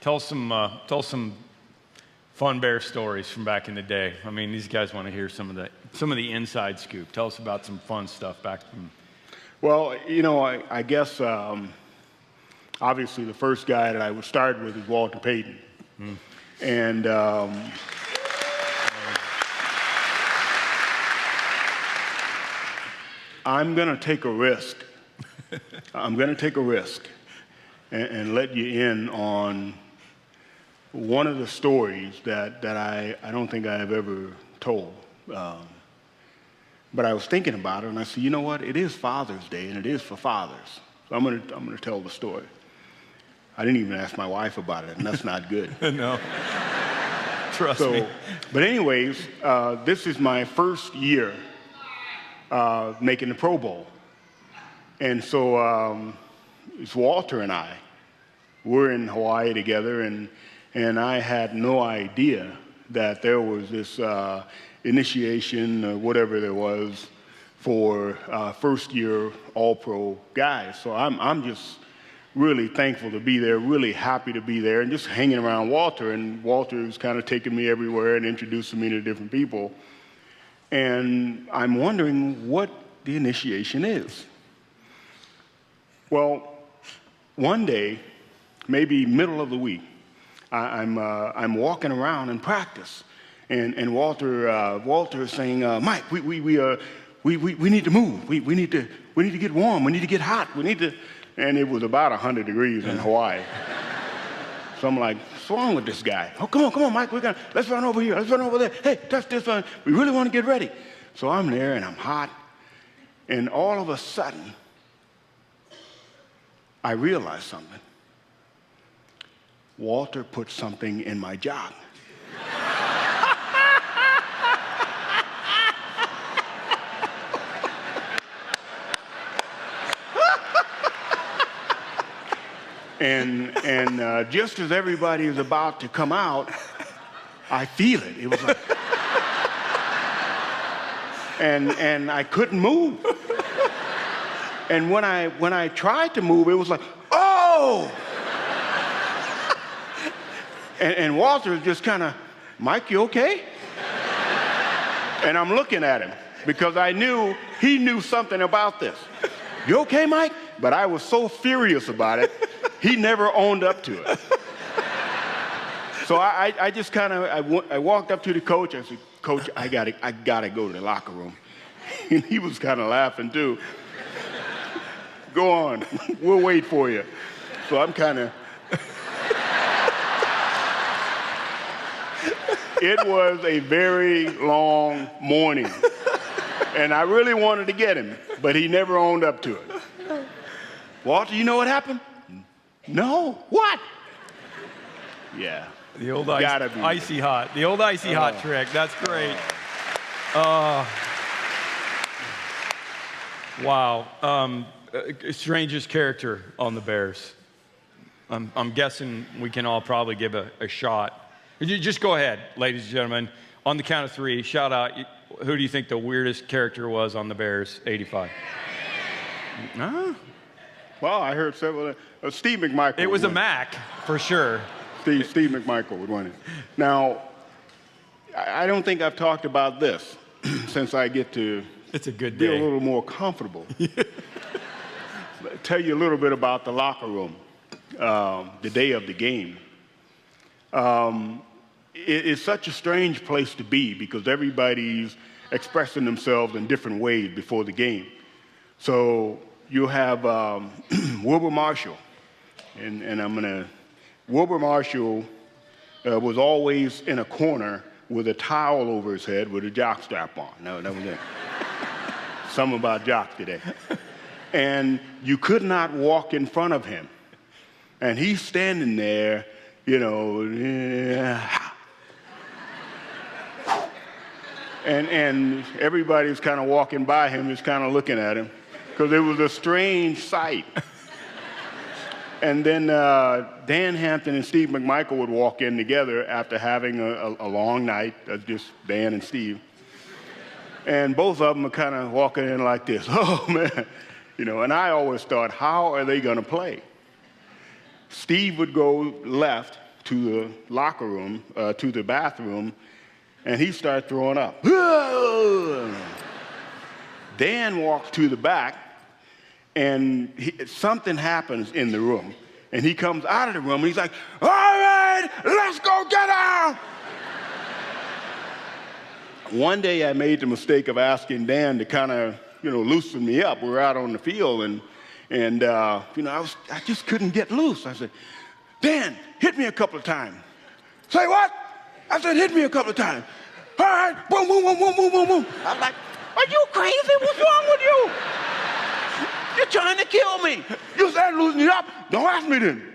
Tell us some fun bear stories from back in the day. I mean, these guys want to hear some of the inside scoop. Tell us about some fun stuff back from. Well, I guess obviously the first guy that I would start with is Walter Payton. And I'm going to take a risk. I'm going to take a risk and let you in on one of the stories that I don't think I have ever told. But I was thinking about it, and I said, you know what? It is Father's Day, and it is for fathers. So I'm going to tell the story. I didn't even ask my wife about it, and that's not good. No. Trust me. But anyways, this is my first year making the Pro Bowl. And so it's Walter and I. We're in Hawaii together, and I had no idea that there was this initiation or whatever there was for first-year All-Pro guys. So I'm just really thankful to be there, really happy to be there, and just hanging around Walter. And Walter's kind of taking me everywhere and introducing me to different people. And I'm wondering what the initiation is. Well, one day, maybe middle of the week, I'm walking around in practice, and Walter is saying, Mike, we need to move. We need to get warm. We need to get hot. And it was about 100 degrees in Hawaii. So I'm like, what's wrong with this guy? Oh, come on, Mike. Let's run over here. Let's run over there. Hey, touch this one. We really want to get ready. So I'm there, and I'm hot. And all of a sudden, I realized something. Walter put something in my jock. And just as everybody is about to come out, I feel it. It was like, and I couldn't move. And when I tried to move, it was like, oh! And Walter just kind of, Mike, you okay? And I'm looking at him because I knew he knew something about this. You okay, Mike? But I was so furious about it, he never owned up to it. So I just kind of, I walked up to the coach. I said, Coach, I gotta go to the locker room. And he was kind of laughing too. Go on, we'll wait for you. So I'm kind of, it was a very long morning. And I really wanted to get him, but he never owned up to it. Walter, you know what happened? No. What? Yeah. The old icy hot. The old icy hot trick. That's great. Wow. Strangest character on the Bears. I'm guessing we can all probably give a shot. You just go ahead, ladies and gentlemen. On the count of three, shout out. Who do you think the weirdest character was on the Bears, 85? No? Well, I heard several. Steve McMichael. It was a Mac, for sure. Steve McMichael would win it. Now, I don't think I've talked about this since I get to it's a good be day. A little more comfortable. Tell you a little bit about the locker room, the day of the game. It's such a strange place to be because everybody's expressing themselves in different ways before the game. So you have Wilbur Marshall, and Wilbur Marshall was always in a corner with a towel over his head with a jock strap on. No, that was it. Something about jocks today. And you could not walk in front of him. And he's standing there, and everybody's kind of walking by him, just kind of looking at him, because it was a strange sight. And then Dan Hampton and Steve McMichael would walk in together after having a long night. That's just Dan and Steve. And both of them are kind of walking in like this. Oh, man. And I always thought, how are they going to play? Steve would go left, to the locker room, to the bathroom, and he started throwing up. Dan walks to the back, and something happens in the room. And he comes out of the room, and he's like, all right, let's go get him! One day I made the mistake of asking Dan to kind of, loosen me up. We were out on the field, and I just couldn't get loose. I said, Dan, hit me a couple of times. Say what? I said, hit me a couple of times. All right, boom, boom, boom, boom, boom, boom, boom. I'm like, are you crazy? What's wrong with you? You're trying to kill me. You said loosen it up. Don't ask me then.